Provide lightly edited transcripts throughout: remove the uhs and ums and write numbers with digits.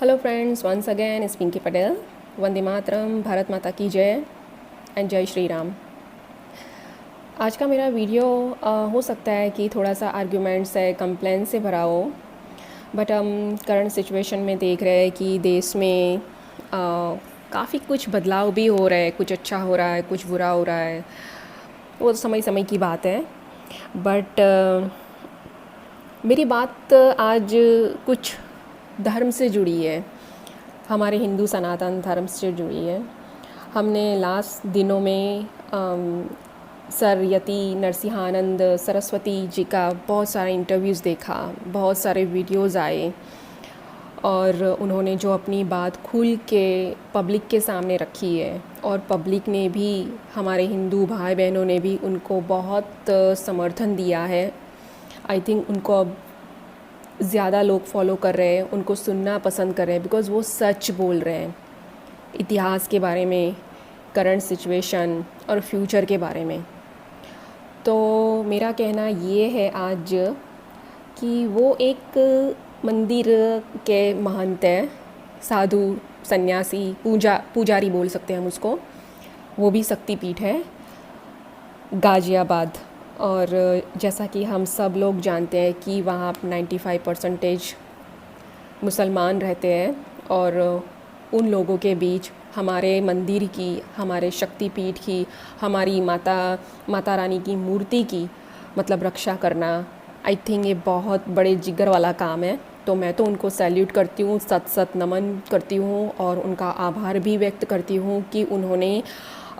Hello friends, once again इस पिंकी पटेल। वंदे मातरम, भारत माता की जय एंड जय श्री राम। आज का मेरा वीडियो हो सकता है कि थोड़ा सा आर्ग्यूमेंट्स है, कंप्लेंट से भरा हो, बट हम करंट सिचुएशन में देख रहे हैं कि देश में काफ़ी कुछ बदलाव भी हो रहा है। कुछ अच्छा हो रहा है, कुछ बुरा हो रहा है, वो समय समय की बात है। बट मेरी बात आज कुछ धर्म से जुड़ी है, हमारे हिंदू सनातन धर्म से जुड़ी है। हमने लास्ट दिनों में सर यति नरसिंहानंद सरस्वती जी का बहुत सारे इंटरव्यूज़ देखा, बहुत सारे वीडियोज़ आए, और उन्होंने जो अपनी बात खुल के पब्लिक के सामने रखी है, और पब्लिक ने भी, हमारे हिंदू भाई बहनों ने भी उनको बहुत समर्थन दिया है। आई थिंक उनको अब ज़्यादा लोग फॉलो कर रहे हैं, उनको सुनना पसंद कर रहे हैं, बिकॉज़ वो सच बोल रहे हैं इतिहास के बारे में, करंट सिचुएशन और फ्यूचर के बारे में। तो मेरा कहना ये है आज कि वो एक मंदिर के महंत है, साधु सन्यासी, पुजारी बोल सकते हैं हम उसको। वो भी शक्तिपीठ है गाज़ियाबाद, और जैसा कि हम सब लोग जानते हैं कि वहाँ 95% मुसलमान रहते हैं, और उन लोगों के बीच हमारे मंदिर की, हमारे शक्तिपीठ की, हमारी माता रानी की मूर्ति की मतलब रक्षा करना, आई थिंक ये बहुत बड़े जिगर वाला काम है। तो मैं तो उनको सैल्यूट करती हूँ, सत सत नमन करती हूँ, और उनका आभार भी व्यक्त करती हूँ कि उन्होंने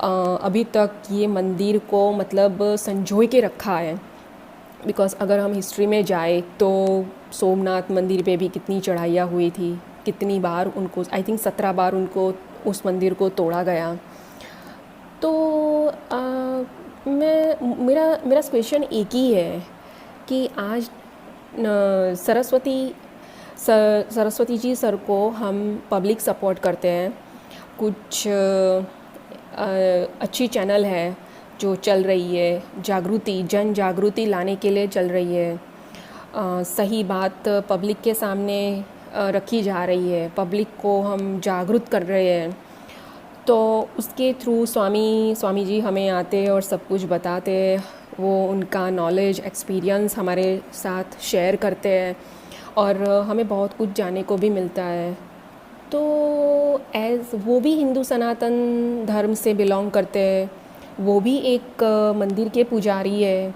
अभी तक ये मंदिर को मतलब संजोए के रखा है। बिकॉज़ अगर हम हिस्ट्री में जाए तो सोमनाथ मंदिर पे भी कितनी चढ़ाइयाँ हुई थी, कितनी बार उनको, आई थिंक 17 बार उनको उस मंदिर को तोड़ा गया। तो मेरा क्वेश्चन एक ही है कि आज सरस्वती जी सर को हम पब्लिक सपोर्ट करते हैं। कुछ अच्छी चैनल है जो चल रही है, जन जागृति लाने के लिए चल रही है। सही बात पब्लिक के सामने रखी जा रही है, पब्लिक को हम जागरूक कर रहे हैं। तो उसके थ्रू स्वामी जी हमें आते हैं और सब कुछ बताते हैं। वो उनका नॉलेज, एक्सपीरियंस हमारे साथ शेयर करते हैं, और हमें बहुत कुछ जानने को भी मिलता है। तो एज़ वो भी हिंदू सनातन धर्म से बिलोंग करते हैं, वो भी एक मंदिर के पुजारी है।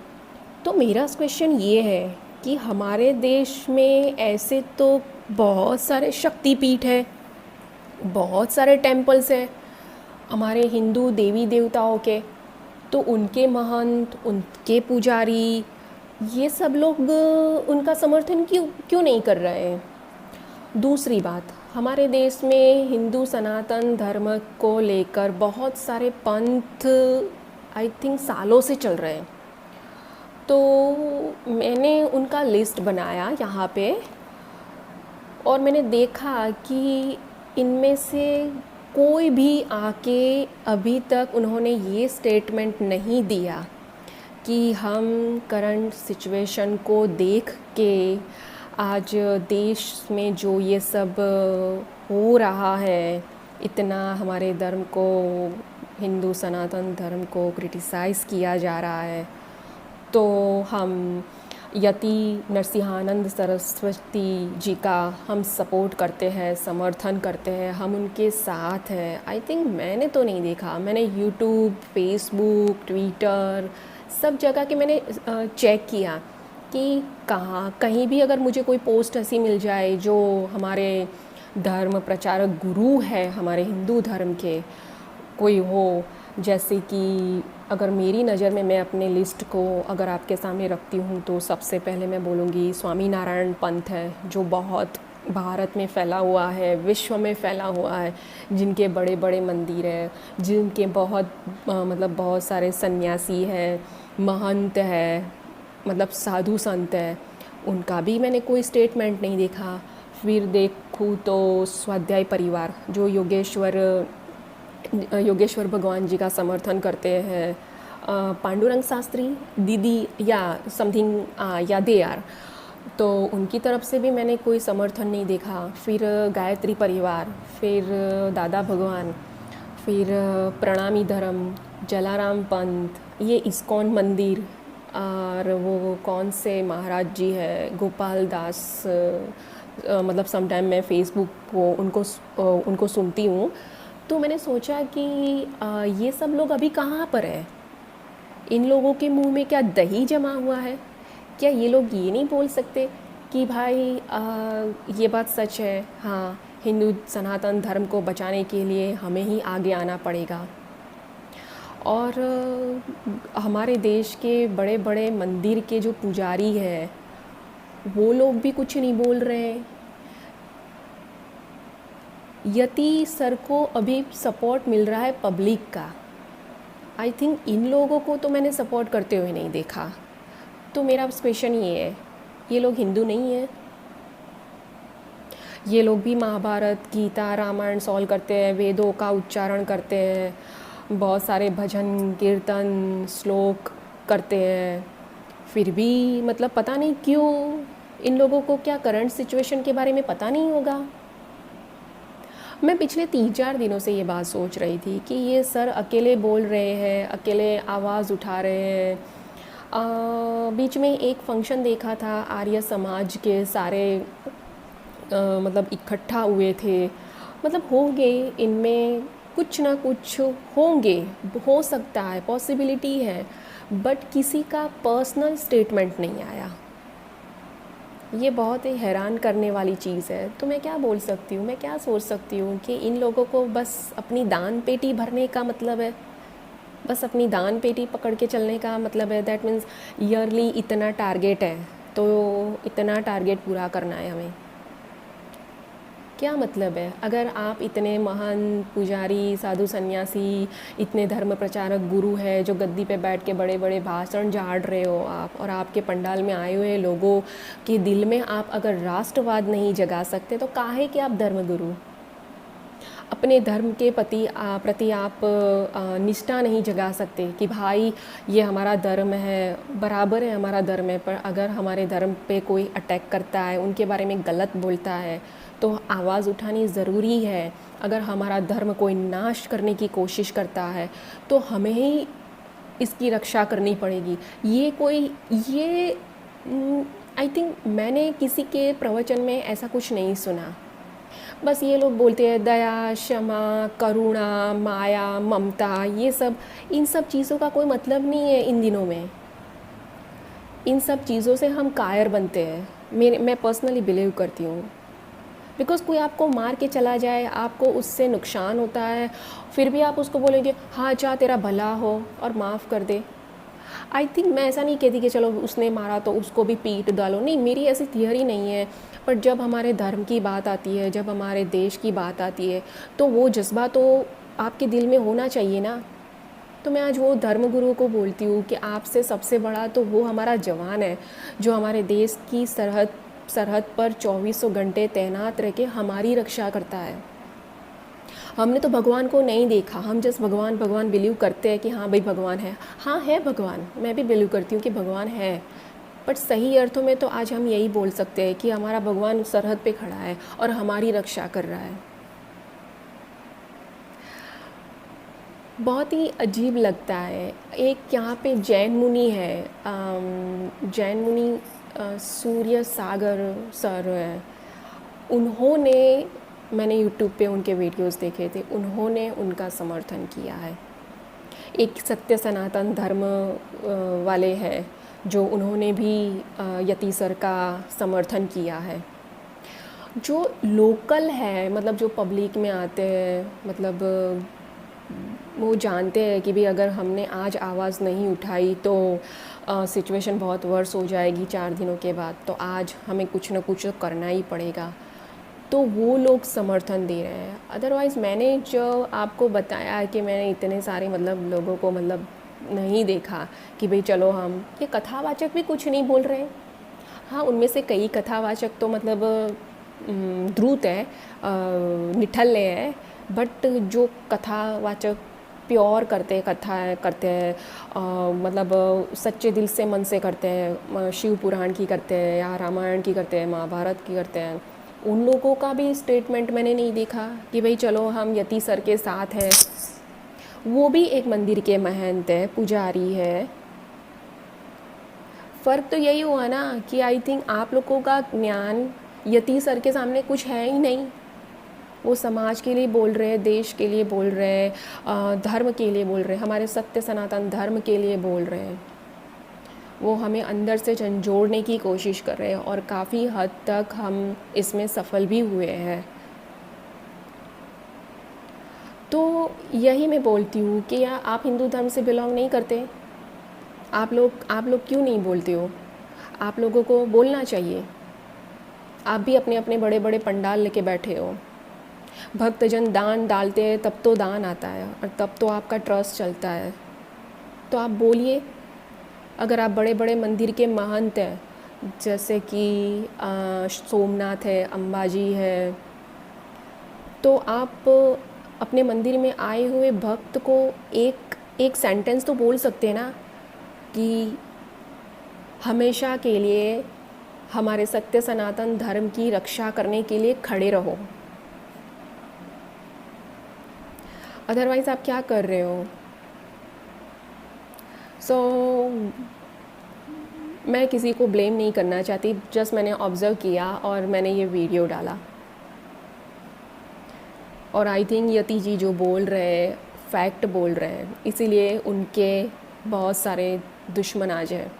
तो मेरा क्वेश्चन ये है कि हमारे देश में ऐसे तो बहुत सारे शक्तिपीठ हैं, बहुत सारे टेम्पल्स हैं हमारे हिंदू देवी देवताओं के, तो उनके महंत, उनके पुजारी, ये सब लोग उनका समर्थन क्यों नहीं कर रहे हैं। दूसरी बात, हमारे देश में हिंदू सनातन धर्म को लेकर बहुत सारे पंथ आई थिंक सालों से चल रहे हैं। तो मैंने उनका लिस्ट बनाया यहाँ पे, और मैंने देखा कि इनमें से कोई भी आके अभी तक उन्होंने ये स्टेटमेंट नहीं दिया कि हम करंट सिचुएशन को देख के आज देश में जो ये सब हो रहा है, इतना हमारे धर्म को, हिंदू सनातन धर्म को क्रिटिसाइज़ किया जा रहा है, तो हम यति नरसिंहानंद सरस्वती जी का हम सपोर्ट करते हैं, समर्थन करते हैं, हम उनके साथ हैं। आई थिंक मैंने तो नहीं देखा, मैंने यूट्यूब, फेसबुक, ट्विटर, सब जगह के मैंने चेक किया कि कहीं भी अगर मुझे कोई पोस्ट ऐसी मिल जाए जो हमारे धर्म प्रचारक गुरु है, हमारे हिंदू धर्म के कोई हो, जैसे कि अगर मेरी नज़र में, मैं अपने लिस्ट को अगर आपके सामने रखती हूँ, तो सबसे पहले मैं बोलूँगी स्वामी नारायण पंथ है, जो बहुत भारत में फैला हुआ है, विश्व में फैला हुआ है, जिनके बड़े बड़े मंदिर हैं, जिनके बहुत बहुत सारे सन्यासी हैं, महंत है, मतलब साधु संत है। उनका भी मैंने कोई स्टेटमेंट नहीं देखा। फिर देखूँ तो स्वाध्याय परिवार, जो योगेश्वर भगवान जी का समर्थन करते हैं, पांडुरंग शास्त्री दीदी या समथिंग, या दे आर, तो उनकी तरफ से भी मैंने कोई समर्थन नहीं देखा। फिर गायत्री परिवार, फिर दादा भगवान, फिर प्रणामी धर्म, जलाराम पंथ, ये इस्कॉन मंदिर, और वो कौन से महाराज जी है गोपाल दास, मतलब समटाइम मैं फ़ेसबुक को उनको सुनती हूँ। तो मैंने सोचा कि ये सब लोग अभी कहाँ पर है, इन लोगों के मुंह में क्या दही जमा हुआ है? क्या ये लोग ये नहीं बोल सकते कि भाई ये बात सच है, हाँ हिंदू सनातन धर्म को बचाने के लिए हमें ही आगे आना पड़ेगा। और हमारे देश के बड़े बड़े मंदिर के जो पुजारी हैं वो लोग भी कुछ नहीं बोल रहे हैं। यति सर को अभी सपोर्ट मिल रहा है पब्लिक का। आई थिंक इन लोगों को तो मैंने सपोर्ट करते हुए नहीं देखा। तो मेरा क्वेश्चन ये है, ये लोग हिंदू नहीं है? ये लोग भी महाभारत, गीता, रामायण सॉल्व करते हैं, वेदों का उच्चारण करते हैं, बहुत सारे भजन कीर्तन श्लोक करते हैं, फिर भी मतलब पता नहीं क्यों इन लोगों को क्या करंट सिचुएशन के बारे में पता नहीं होगा। मैं पिछले 3-4 दिनों से ये बात सोच रही थी कि ये सर अकेले बोल रहे हैं, अकेले आवाज़ उठा रहे हैं। बीच में एक फंक्शन देखा था, आर्य समाज के सारे मतलब इकट्ठा हुए थे, मतलब होंगे इनमें कुछ ना कुछ होंगे, हो सकता है, पॉसिबिलिटी है, बट किसी का पर्सनल स्टेटमेंट नहीं आया। ये बहुत ही हैरान करने वाली चीज़ है। तो मैं क्या बोल सकती हूँ, मैं क्या सोच सकती हूँ कि इन लोगों को बस अपनी दान पेटी भरने का मतलब है, बस अपनी दान पेटी पकड़ के चलने का मतलब है। दैट मीन्स ईयरली इतना टारगेट है तो इतना टारगेट पूरा करना है हमें। क्या मतलब है? अगर आप इतने महान पुजारी, साधु सन्यासी, इतने धर्म प्रचारक गुरु है जो गद्दी पे बैठ के बड़े बड़े भाषण झाड़ रहे हो आप, और आपके पंडाल में आए हुए लोगों के दिल में आप अगर राष्ट्रवाद नहीं जगा सकते तो काहे कि आप धर्मगुरु? अपने धर्म के प्रति आप निष्ठा नहीं जगा सकते कि भाई ये हमारा धर्म है, बराबर है हमारा धर्म है, पर अगर हमारे धर्म पे कोई अटैक करता है, उनके बारे में गलत बोलता है तो आवाज़ उठानी ज़रूरी है। अगर हमारा धर्म कोई नाश करने की कोशिश करता है तो हमें ही इसकी रक्षा करनी पड़ेगी। ये आई थिंक मैंने किसी के प्रवचन में ऐसा कुछ नहीं सुना। बस ये लोग बोलते हैं दया, क्षमा, करुणा, माया, ममता, ये सब, इन सब चीज़ों का कोई मतलब नहीं है इन दिनों में। इन सब चीज़ों से हम कायर बनते हैं। मैं पर्सनली बिलीव करती हूँ, बिकॉज़ कोई आपको मार के चला जाए, आपको उससे नुकसान होता है, फिर भी आप उसको बोलेंगे हाँ चाह तेरा भला हो और माफ़ कर दे। आई थिंक मैं ऐसा नहीं कहती कि चलो उसने मारा तो उसको भी पीट डालो, नहीं, मेरी ऐसी थियरी नहीं है। पर जब हमारे धर्म की बात आती है, जब हमारे देश की बात आती है, तो वो जज्बा तो आपके दिल में होना चाहिए ना। तो मैं आज वो धर्मगुरु को बोलती हूँ कि आपसे सबसे बड़ा तो वो हमारा जवान है जो हमारे देश की सरहद पर 2400 घंटे तैनात रह के हमारी रक्षा करता है। हमने तो भगवान को नहीं देखा, हम जस्ट भगवान भगवान बिलीव करते हैं कि हाँ भाई भगवान है। हाँ है भगवान, मैं भी बिलीव करती हूँ कि भगवान है, बट सही अर्थों में तो आज हम यही बोल सकते हैं कि हमारा भगवान सरहद पे खड़ा है और हमारी रक्षा कर रहा है। बहुत ही अजीब लगता है। एक यहाँ पे जैन मुनि है, जैन मुनि सूर्य सागर सर है, उन्होंने, मैंने यूट्यूब पे उनके वीडियोस देखे थे, उन्होंने उनका समर्थन किया है। एक सत्य सनातन धर्म वाले हैं जो उन्होंने भी यति सर का समर्थन किया है। जो लोकल है, मतलब जो पब्लिक में आते हैं, मतलब वो जानते हैं कि भाई अगर हमने आज आवाज़ नहीं उठाई तो सिचुएशन बहुत वर्स हो जाएगी 4 दिनों के बाद, तो आज हमें कुछ ना कुछ तो करना ही पड़ेगा, तो वो लोग समर्थन दे रहे हैं। अदरवाइज़ मैंने जो आपको बताया है कि मैंने इतने सारे मतलब लोगों को मतलब नहीं देखा कि भाई चलो हम, ये कथावाचक भी कुछ नहीं बोल रहे हैं। हाँ, उनमें से कई कथावाचक तो मतलब धूर्त है, निठल्ले है, बट जो कथावाचक प्योर करते कथा करते हैं, मतलब सच्चे दिल से मन से करते हैं, शिव पुराण की करते हैं या रामायण की करते हैं, महाभारत की करते हैं, उन लोगों का भी स्टेटमेंट मैंने नहीं देखा कि भाई चलो हम यति सर के साथ हैं। वो भी एक मंदिर के महंत है, पुजारी है। फ़र्क तो यही हुआ ना कि आई थिंक आप लोगों का ज्ञान यति सर के सामने कुछ है ही नहीं। वो समाज के लिए बोल रहे हैं, देश के लिए बोल रहे हैं, धर्म के लिए बोल रहे हैं, हमारे सत्य सनातन धर्म के लिए बोल रहे हैं। वो हमें अंदर से झंझोड़ने की कोशिश कर रहे हैं और काफ़ी हद तक हम इसमें सफल भी हुए हैं। तो यही मैं बोलती हूँ कि यार आप हिंदू धर्म से बिलोंग नहीं करते, आप लोग क्यों नहीं बोलते हो? आप लोगों को बोलना चाहिए। आप भी अपने अपने बड़े बड़े पंडाल लेके बैठे हो, भक्तजन दान डालते हैं तब तो दान आता है और तब तो आपका ट्रस्ट चलता है। तो आप बोलिए। अगर आप बड़े बड़े मंदिर के महंत हैं, जैसे कि सोमनाथ है, अंबाजी है, तो आप अपने मंदिर में आए हुए भक्त को एक एक सेंटेंस तो बोल सकते हैं ना कि हमेशा के लिए हमारे सत्य सनातन धर्म की रक्षा करने के लिए खड़े रहो। अदरवाइज़ आप क्या कर रहे हो? मैं किसी को ब्लेम नहीं करना चाहती, जस्ट मैंने ऑब्ज़र्व किया और मैंने ये वीडियो डाला। और आई थिंक यति जी जो बोल रहे हैं फैक्ट बोल रहे हैं, इसीलिए उनके बहुत सारे दुश्मन आज हैं।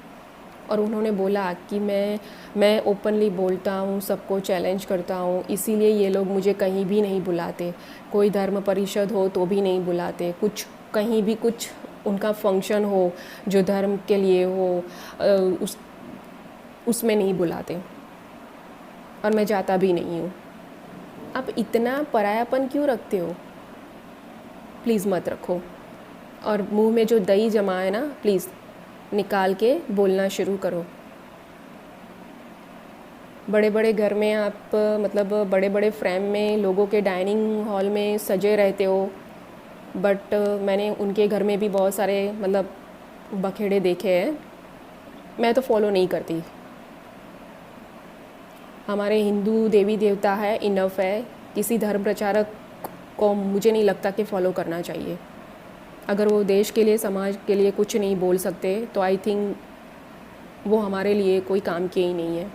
और उन्होंने बोला कि मैं ओपनली बोलता हूँ, सबको चैलेंज करता हूँ, इसीलिए ये लोग मुझे कहीं भी नहीं बुलाते। कोई धर्म परिषद हो तो भी नहीं बुलाते, कुछ कहीं भी कुछ उनका फंक्शन हो जो धर्म के लिए हो, उसमें नहीं बुलाते और मैं जाता भी नहीं हूँ। आप इतना परायापन क्यों रखते हो? प्लीज़ मत रखो। और मुंह में जो दही जमा है ना, प्लीज़ निकाल के बोलना शुरू करो। बड़े बड़े घर में आप मतलब बड़े बड़े फ्रेम में लोगों के डाइनिंग हॉल में सजे रहते हो, बट मैंने उनके घर में भी बहुत सारे मतलब बखेड़े देखे हैं। मैं तो फॉलो नहीं करती। हमारे हिंदू देवी देवता है, इनफ है। किसी धर्म प्रचारक को मुझे नहीं लगता कि फ़ॉलो करना चाहिए। अगर वो देश के लिए, समाज के लिए कुछ नहीं बोल सकते तो आई थिंक वो हमारे लिए कोई काम के ही नहीं है।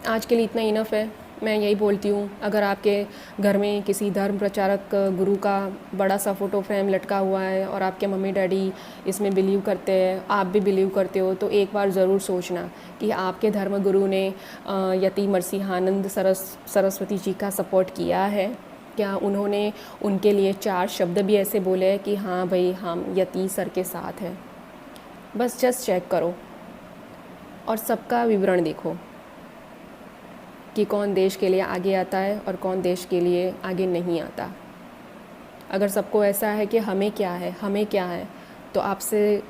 आज के लिए इतना इनफ है। मैं यही बोलती हूँ, अगर आपके घर में किसी धर्म प्रचारक गुरु का बड़ा सा फ़ोटो फ्रेम लटका हुआ है और आपके मम्मी डैडी इसमें बिलीव करते हैं, आप भी बिलीव करते हो, तो एक बार ज़रूर सोचना कि आपके धर्म गुरु ने यति मरसिहानंद सरस्वती जी का सपोर्ट किया है क्या? उन्होंने उनके लिए 4 शब्द भी ऐसे बोले हैं कि हाँ भाई हम यति सर के साथ हैं? बस जस्ट चेक करो और सबका विवरण देखो कि कौन देश के लिए आगे आता है और कौन देश के लिए आगे नहीं आता। अगर सबको ऐसा है कि हमें क्या है, तो आपसे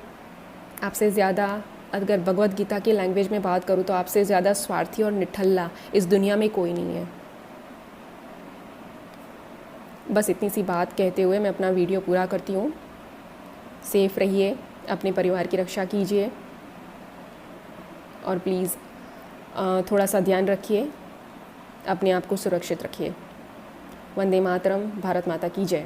ज़्यादा, अगर भगवत गीता की लैंग्वेज में बात करूँ तो आपसे ज़्यादा स्वार्थी और निठल्ला इस दुनिया में कोई नहीं है। बस इतनी सी बात कहते हुए मैं अपना वीडियो पूरा करती हूँ। सेफ़ रहिए, अपने परिवार की रक्षा कीजिए और प्लीज़ थोड़ा सा ध्यान रखिए, अपने आप को सुरक्षित रखिए। वंदे मातरम। भारत माता की जय।